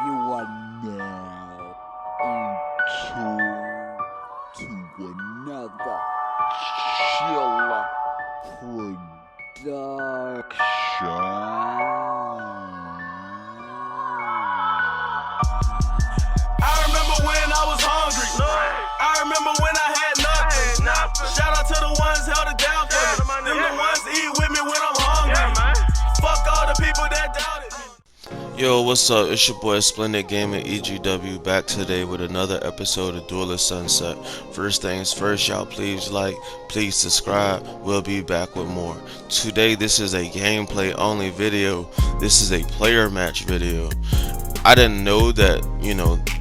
You are now into another Chilla production. I remember when I was hungry. I remember when I had nothing. Shout out to the ones held it down for me. Them the ones eat with me when I'm hungry. Fuck all the people that doubted me. Yo, what's up? It's your boy Splendid Gaming EGW back today with another episode of Duel at Sunset. First things first, y'all please like, please subscribe. We'll be back with more. Today, this is a gameplay only video. This is a player match video. I didn't know that,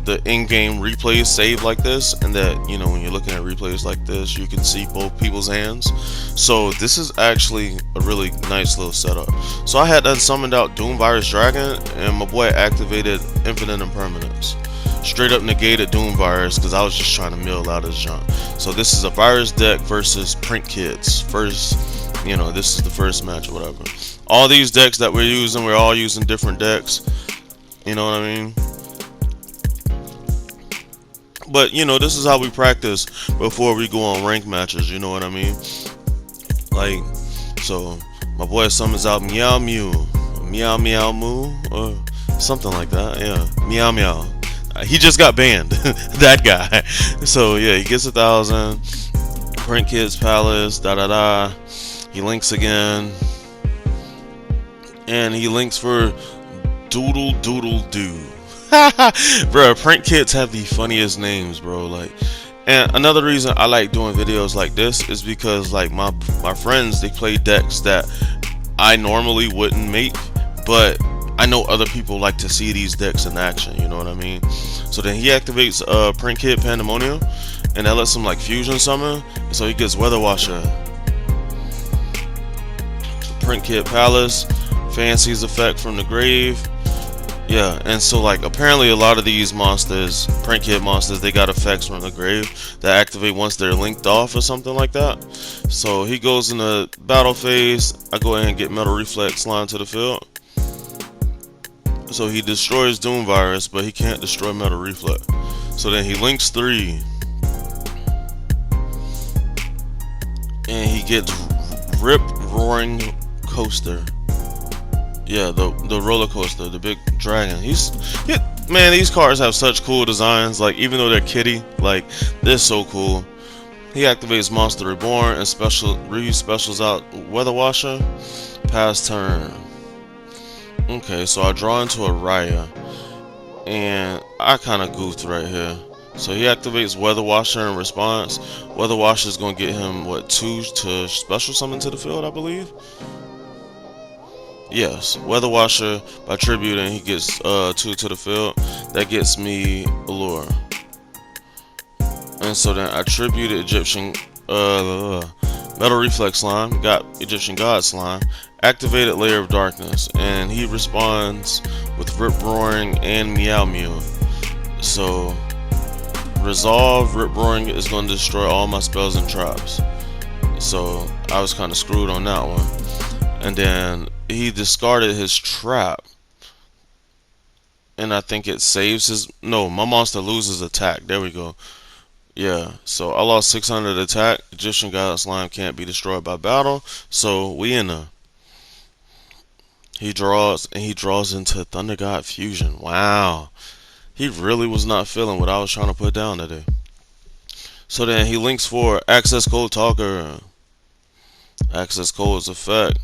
the in-game replays save like this, and that, when you're looking at replays like this, you can see both people's hands. So this is actually a really nice little setup. So I had done summoned out Doom Virus Dragon, and my boy activated Infinite Impermanence. Straight up negated Doom Virus, because I was just trying to mill out his junk. So this is a Virus deck versus Print Kids. First, this is the first match or whatever. All these decks that we're all using different decks. You know what I mean? But, this is how we practice before we go on rank matches, you know what I mean? Like, so, my boy summons out Meow Mew, Meow Meow Moo, or something like that, yeah, Meow Meow. He just got banned, that guy. So, yeah, he gets 1,000, Print Kids Palace, da-da-da, he links again, and he links for Doodle Doodle Doo. Bro, Print Kids have the funniest names, bro. Like, and another reason I like doing videos like this is because, like, my friends, they play decks that I normally wouldn't make, but I know other people like to see these decks in action, you know what I mean? So then he activates Print Kid Pandemonium, and that lets him like fusion summon, so he gets Weather Washer. Print Kid Palace, Fancy's effect from the grave. Yeah, and so like apparently a lot of these monsters, Print Kid monsters, they got effects from the grave that activate once they're linked off or something like that. So he goes in the battle phase. I go ahead and get Metal Reflex line to the field. So he destroys Doom Virus, but he can't destroy Metal Reflex. So then he links 3. And he gets Rip Roaring Coaster. Yeah, the roller coaster, the big dragon. Man, these cards have such cool designs. Like, even though they're kitty, like, they're so cool. He activates Monster Reborn and specials out Weather Washer. Pass turn. Okay, so I draw into a Raya, and I kind of goofed right here. So he activates Weather Washer in response. Weather Washer is gonna get him 2 to special summon to the field, I believe. Yes, Weather Washer by tribute, and he gets 2 to the field. That gets me Allure. And so then I tributed Egyptian Metal Reflex Slime, got Egyptian God Slime, activated Layer of Darkness, and he responds with Rip Roaring and Meow Mew. So Resolve Rip Roaring is going to destroy all my spells and traps. So I was kind of screwed on that one. And then he discarded his trap, and I think it saves his. No, my monster loses attack. There we go. Yeah, so I lost 600 attack. Egyptian God Slime can't be destroyed by battle, so we in a. He draws, and he draws into Thunder God Fusion. Wow, he really was not feeling what I was trying to put down today. So then he links for Access Code Talker. Access Code's effect.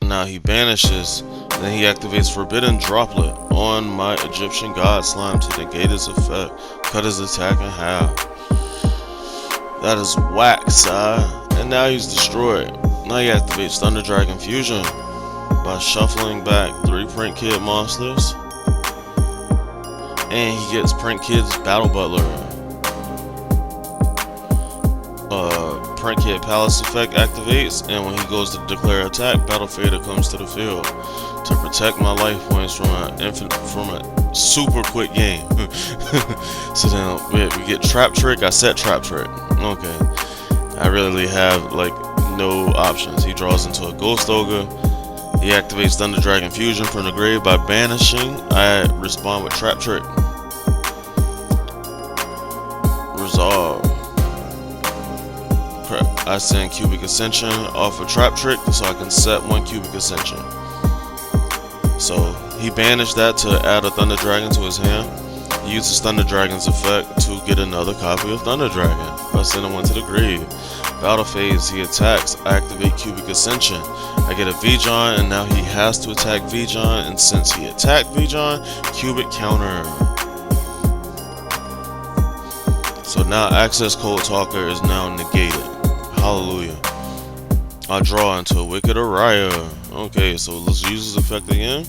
Now he banishes, then he activates Forbidden Droplet on my Egyptian God Slime to negate his effect, cut his attack in half. That is whack, side. And now he's destroyed. Now he activates Thunder Dragon Fusion by shuffling back 3 Print Kid monsters. And he gets Print Kid's Battle Butler. Print Kid Palace effect activates, and when he goes to declare attack, Battle Fader comes to the field to protect my life points from a super quick game. So then we get Trap Trick. I set Trap Trick. Okay, I really have like no options. He draws into a Ghost Ogre, He activates Thunder Dragon Fusion from the grave by banishing. I respond with Trap Trick. Resolve. I send Cubic Ascension off a Trap Trick so I can set one Cubic Ascension. So he banished that to add a Thunder Dragon to his hand. He uses Thunder Dragon's effect to get another copy of Thunder Dragon by sending one to the grave. Battle phase, he attacks. I activate Cubic Ascension. I get a V-John, and now he has to attack V-John, and since he attacked V-John, Cubic counter. So now Access Code Talker is now negated. Hallelujah. I draw into a Wicked Araya. Okay, so let's use his effect again.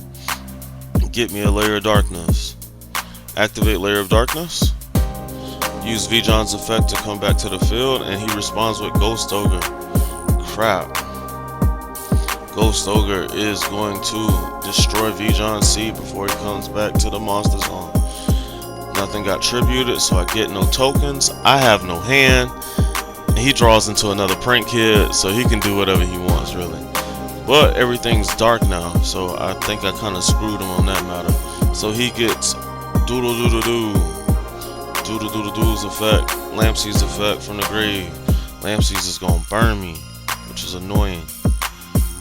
Get me a Layer of Darkness. Activate Layer of Darkness. Use V-John's effect to come back to the field, and he responds with Ghost Ogre. Crap. Ghost Ogre is going to destroy V-John's seed before he comes back to the monster zone. Nothing got tributed, so I get no tokens. I have no hand. And he draws into another Prank Kid, so he can do whatever he wants, really. But everything's dark now, so I think I kind of screwed him on that matter. So he gets Doodle Doodle Doo. Doodle Doodle Doo's effect. Lampseed's effect from the grave. Lampseed's is gonna burn me, which is annoying.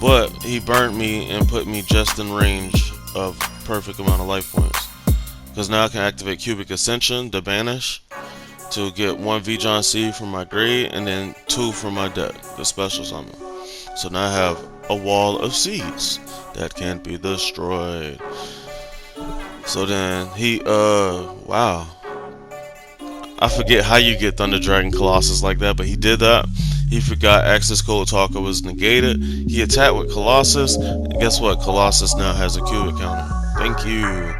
But he burnt me and put me just in range of perfect amount of life points. Because now I can activate Cubic Ascension to banish to get one V-John seed from my grade and then 2 from my deck, the special summon. So now I have a wall of seeds that can't be destroyed. So then he, wow. I forget how you get Thunder Dragon Colossus like that, but he did that. He forgot Access Code Talker was negated. He attacked with Colossus, and guess what? Colossus now has a Cubic counter. Thank you.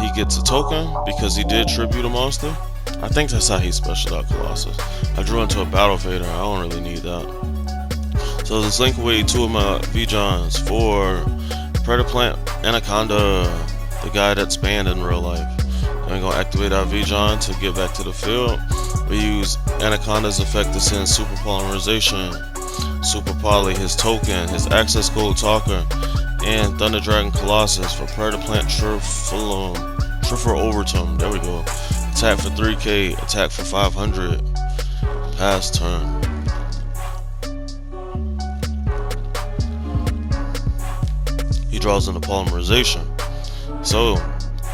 He gets a token because he did tribute a monster. I think that's how he special out Colossus. I drew into a Battle Fader. I don't really need that. So let's link away 2 of my V-Johns for Predaplant Anaconda, the guy that's banned in real life. And we're gonna activate our V-John to get back to the field. We use Anaconda's effect to send Super Polymerization, Super Poly, his token, his Access Code Talker, and Thunder Dragon Colossus for Predaplant Overtum. There we go. Attack for 3k, attack for 500. Pass turn. He draws into Polymerization. So,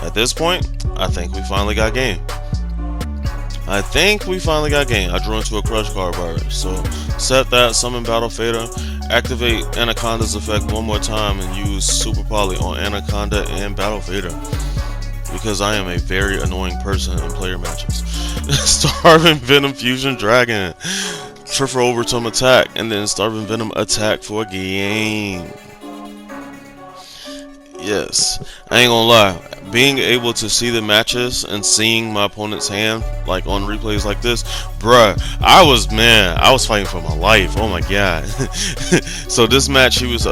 at this point, I think we finally got game. I drew into a Crush Card Bird. So, set that, summon Battle Fader, activate Anaconda's effect one more time, and use Super Poly on Anaconda and Battle Fader. Because I am a very annoying person in player matches. Starving Venom Fusion Dragon. Triffer Overtime attack, and then Starving Venom attack for a game. Yes, I ain't gonna lie. Being able to see the matches and seeing my opponent's hand, like on replays like this, bruh, I was fighting for my life. Oh my god. So this match, he was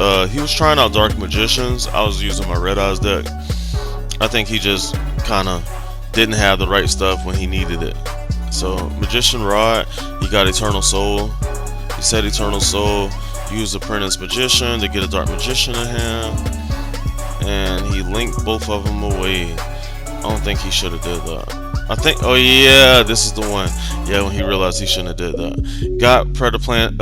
trying out Dark Magicians. I was using my Red Eyes deck. I think he just kind of didn't have the right stuff when he needed it. So Magician Rod, he got Eternal Soul. He said Eternal Soul, used Apprentice Magician to get a Dark Magician in hand. And he linked both of them away. I don't think he should have did that. I think, oh yeah, this is the one. Yeah, when he realized he shouldn't have did that. Got Predaplant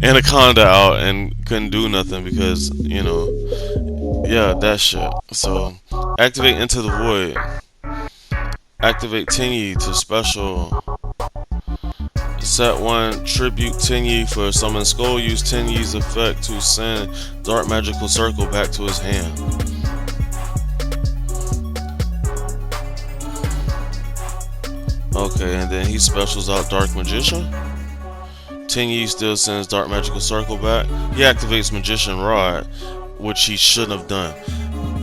Anaconda out and couldn't do nothing because, you know, yeah, that shit. So, activate Into the Void. Activate Tingy to special. Set 1, tribute Tingy for Summon Skull. Use Tingy's effect to send Dark Magical Circle back to his hand. Okay, and then he specials out Dark Magician. Tingy still sends Dark Magical Circle back. He activates Magician Rod, which he shouldn't have done.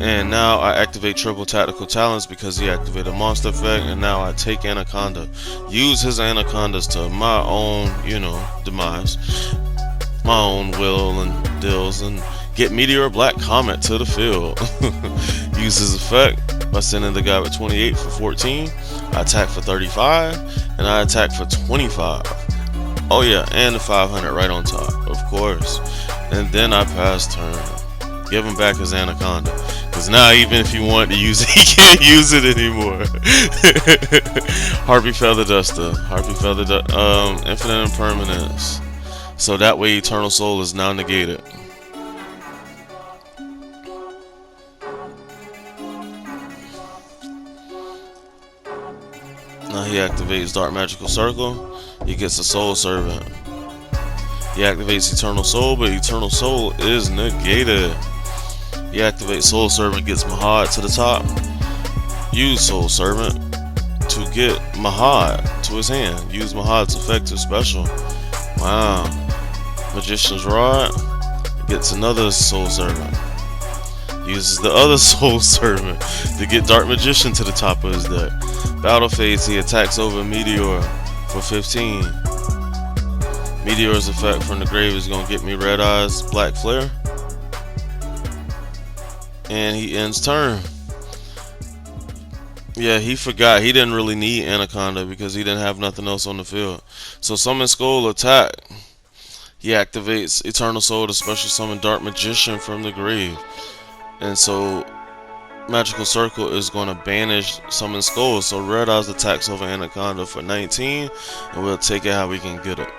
And now I activate Triple Tactical Talents because he activated Monster Effect, and now I take Anaconda. Use his Anacondas to my own, you know, demise. My own will and deals, and get Meteor Black Comet to the field. Use his effect by sending the guy with 28 for 14. I attack for 35, and I attack for 25. Oh yeah, and the 500 right on top, of course. and then I pass turn. Give him back his anaconda, cause now even if he wanted to use it, he can't use it anymore. Harpy Feather Duster, Infinite Impermanence. So that way Eternal Soul is now negated. Now he activates Dark Magical Circle. He gets a Soul Servant. He activates Eternal Soul, but Eternal Soul is negated. He activates Soul Servant, gets Mahad to the top. Use Soul Servant to get Mahad to his hand. Use Mahad's effective special. Wow. Magician's Rod gets another Soul Servant. Uses the other Soul Servant to get Dark Magician to the top of his deck. Battle phase, he attacks over Meteor for 15. Meteor's effect from the grave is going to get me Red Eyes, Black Flare. And he ends turn. Yeah, he forgot. He didn't really need Anaconda because he didn't have nothing else on the field. So Summon Skull attack. He activates Eternal Soul to special summon Dark Magician from the grave. And so Magical Circle is going to banish Summon Skull. So Red Eyes attacks over Anaconda for 19. And we'll take it how we can get it.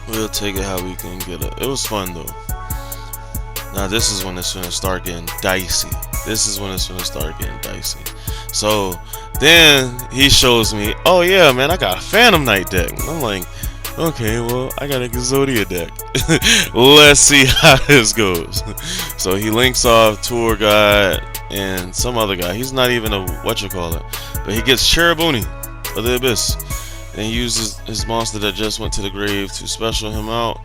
We'll take it how we can get it. It was fun though. Now this is when it's gonna start getting dicey. So then he shows me, oh yeah, man, I got a Phantom Knight deck. And I'm like, okay, well, I got a Exodia deck. Let's see how this goes. So he links off Tour Guide and some other guy. He's not even a but he gets Cherubuni of the Abyss. And he uses his monster that just went to the grave to special him out.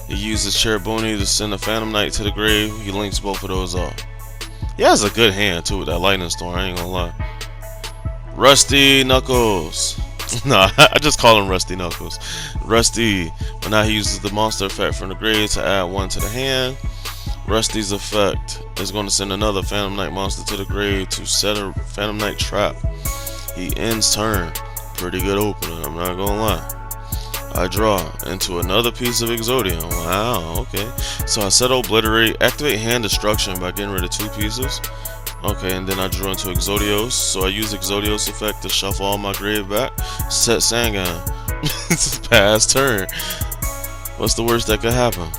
He uses Cherubuni to send a Phantom Knight to the grave. He links both of those off. He has a good hand too with that Lightning Storm, I ain't gonna lie. Rusty Knuckles. Nah, I just call him Rusty Knuckles. Rusty, but now he uses the monster effect from the grave to add one to the hand. Rusty's effect is going to send another Phantom Knight monster to the grave to set a Phantom Knight trap. He ends turn. Pretty good opening, I'm not gonna lie. I draw into another piece of Exodia. Wow, okay. So I set Obliterate, activate Hand Destruction by getting rid of 2 pieces. Okay, and then I drew into Exodios. So I use Exodios effect to shuffle all my grave back. Set Sangan. Pass turn. What's the worst that could happen?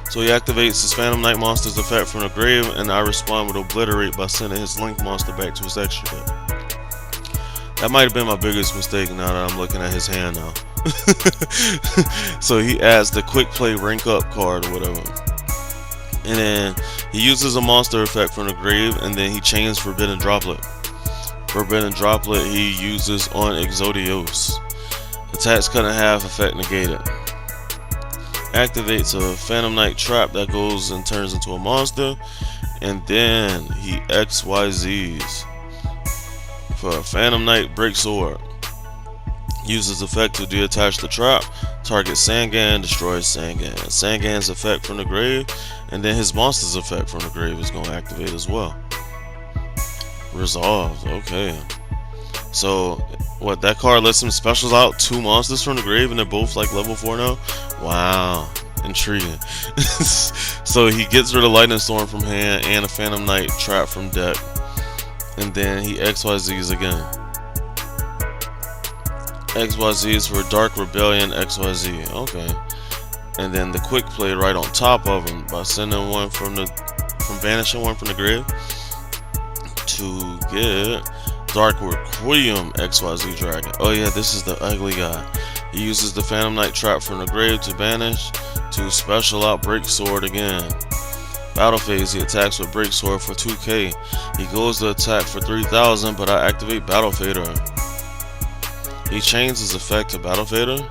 So he activates his Phantom Knight monster's effect from the grave, and I respond with Obliterate by sending his Link monster back to his extra deck. That might have been my biggest mistake now that I'm looking at his hand now. So he adds the Quick Play Rank Up card or whatever. And then he uses a monster effect from the grave, and then he chains Forbidden Droplet. Forbidden Droplet he uses on Exodios. Attacks cut in half, effect negated. Activates a Phantom Knight trap that goes and turns into a monster, and then he XYZs for a Phantom Knight Break Sword. Uses effect to deattach the trap, target Sangan, destroys Sangan. Sangan's effect from the grave, and then his monster's effect from the grave is going to activate as well. Resolved, okay. So, what, that card lets him specials out 2 monsters from the grave and they're both like level 4 now? Wow, intriguing. So he gets rid of Lightning Storm from hand and a Phantom Knight trap from deck. And then he XYZs again. XYZs for Dark Rebellion XYZ, okay. And then the Quick Play right on top of him by sending one from banishing one from the grave to get Dark Requiem XYZ Dragon. Oh yeah, this is the ugly guy. He uses the Phantom Knight trap from the grave to banish to special out Break Sword again. Battle phase, he attacks with Break Sword for 2k. He goes to attack for 3000, but I activate Battle Fader. He chains his effect to Battle Fader,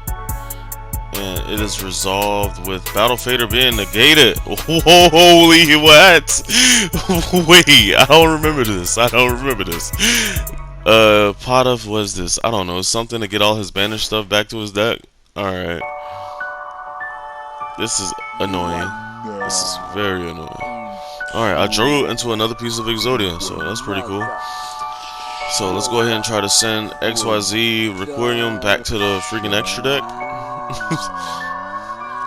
and it is resolved with Battle Fader being negated. Holy what? Wait, I don't remember this. Pot of, what is this? I don't know, something to get all his banished stuff back to his deck. Alright. This is annoying. This is very annoying. Alright, I drew into another piece of Exodia, so that's pretty cool. So let's go ahead and try to send XYZ Requiem back to the freaking extra deck.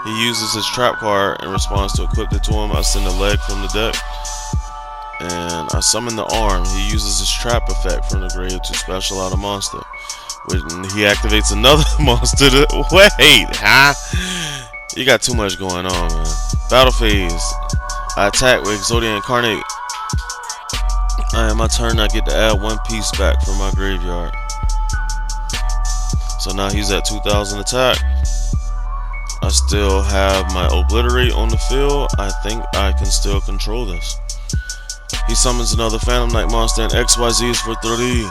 He uses his trap card in response to equip it to him. I send a leg from the deck. And I summon the arm. He uses his trap effect from the grave to special out a monster. When he activates another monster to wait, huh? You got too much going on, man. Battle phase. I attack with Yugioh Incarnate. Alright, my turn. I get to add 1 piece back from my graveyard. So now he's at 2,000 attack. I still have my Obliterate on the field. I think I can still control this. He summons another Phantom Knight monster and XYZs for 3.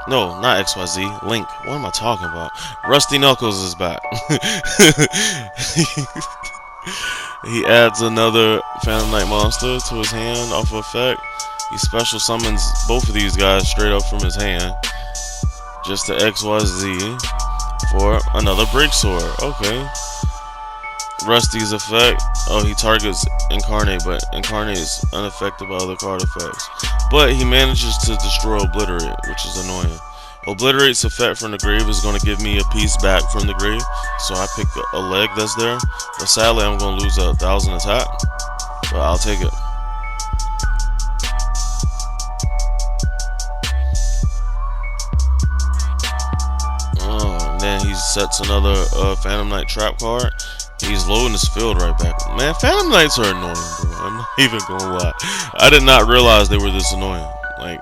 No, not XYZ. Link. What am I talking about? Rusty Knuckles is back. He adds another Phantom Knight monster to his hand off of effect. He special summons both of these guys straight up from his hand. Just to XYZ for another Break Sword. Okay. Rusty's effect. Oh, he targets Incarnate, but Incarnate is unaffected by other card effects. But he manages to destroy Obliterate, which is annoying. Obliterate's effect from the grave is going to give me a piece back from the grave. So I pick a leg that's there. But sadly, I'm going to lose 1,000 attack. But I'll take it. And then he sets another Phantom Knight trap card. He's loading his field right back. Man, Phantom Knights are annoying, bro. I'm not even gonna lie. I did not realize they were this annoying. Like,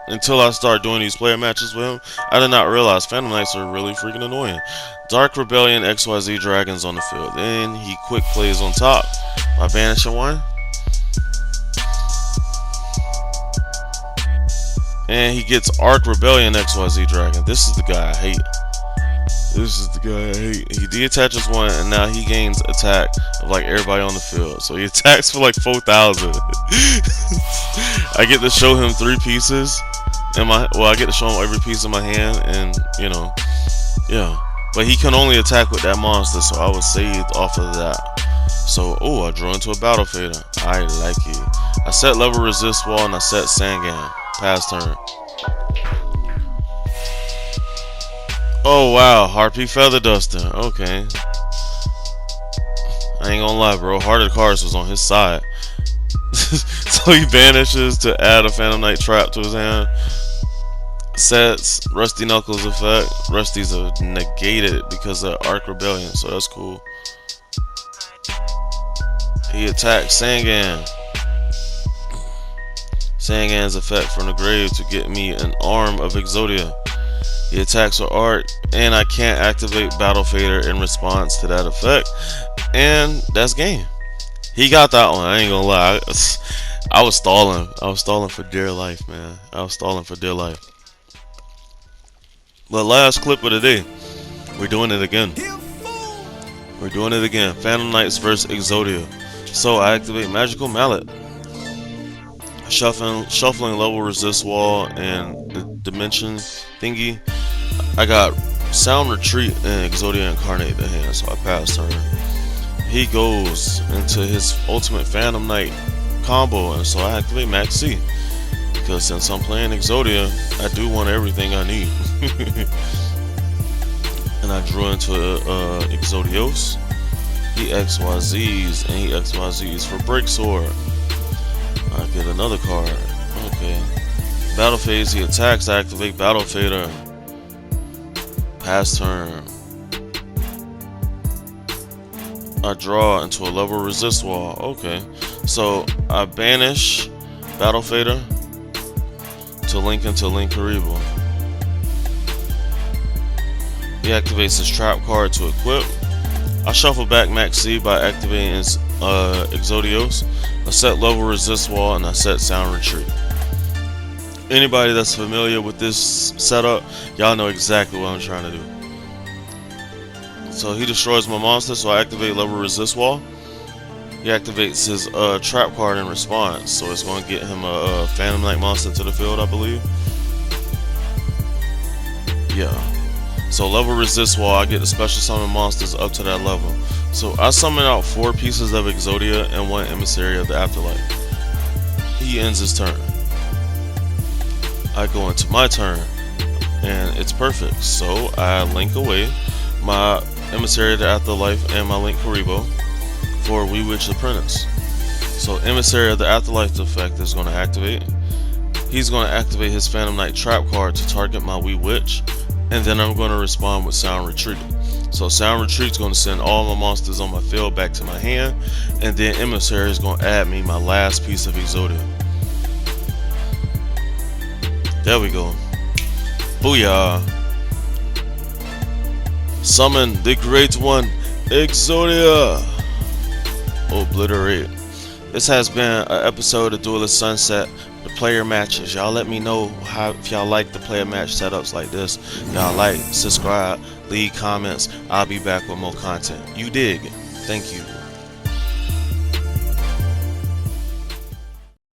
until I started doing these player matches with him, I did not realize Phantom Knights are really freaking annoying. Dark Rebellion XYZ Dragons on the field. Then he quick plays on top by banishing 1. And he gets Arc Rebellion XYZ Dragon. This is the guy I hate. This is the guy I hate. He deattaches 1 and now he gains attack of like everybody on the field. So he attacks for like 4,000. I get to show him 3 pieces in my, well, I get to show him every piece in my hand, and you know, yeah. But he can only attack with that monster, so I was saved off of that. So, oh, I drew into a Battle Fader. I like it. I set level resist wall and I set Sangan. Pass turn. Oh wow, Harpy Feather Duster. Okay. I ain't gonna lie, bro. Heart of the Cards was on his side. So he vanishes to add a Phantom Knight trap to his hand. Sets Rusty Knuckles effect. Rusty's negated because of Arc Rebellion, so that's cool. He attacks Sangan. Sangan's effect from the grave to get me an arm of Yugioh. He attacks with Arc, and I can't activate Battle Fader in response to that effect. And that's game. He got that one, I ain't gonna lie. I was stalling. I was stalling for dear life, man. I was stalling for dear life. But last clip of the day, we're doing it again. We're doing it again. Phantom Knights versus Yugioh. So I activate Magical Mallet. Shuffling level resist wall and the dimension thingy. I got Sound Retreat and Yugioh Incarnate the hand, so I pass turn. He goes into his ultimate Phantom Knight combo, and so I activate Max C. Because since I'm playing Yugioh, I do want everything I need. And I drew into Yugioh. He XYZs, and he XYZs for Break Sword. I get another card. Okay. Battle phase, he attacks, I activate Battle Fader. Pass turn. I draw into a level resist wall. Okay. So I banish Battle Fader to link into Link Karibo. He activates his trap card to equip. I shuffle back Max C by activating his Yugioh. I set level resist wall and I set Sound Retreat. Anybody that's familiar with this setup, y'all know exactly what I'm trying to do. So he destroys my monster, so I activate level resist wall. He activates his trap card in response, so it's going to get him a Phantom Knight monster to the field, I believe. Yeah. So level resist wall, I get the special summon monsters up to that level. So I summon out 4 pieces of Yugioh and 1 emissary of the afterlife. he ends his turn. I go into my turn, and it's perfect. So I link away my Emissary of the Afterlife and my Link Karibo for Wee Witch Apprentice. So Emissary of the Afterlife effect is going to activate. He's going to activate his Phantom Knight trap card to target my Wee Witch, and then I'm going to respond with Sound Retreat. So Sound Retreat is going to send all my monsters on my field back to my hand, and then Emissary is going to add me my last piece of Yugioh. There we go. Booyah! Summon the Great One, Exodia! Obliterate. This has been an episode of Duel of Sunset. The player matches. Y'all let me know if y'all like the player match setups like this. Y'all like, subscribe, leave comments. I'll be back with more content. You dig? Thank you.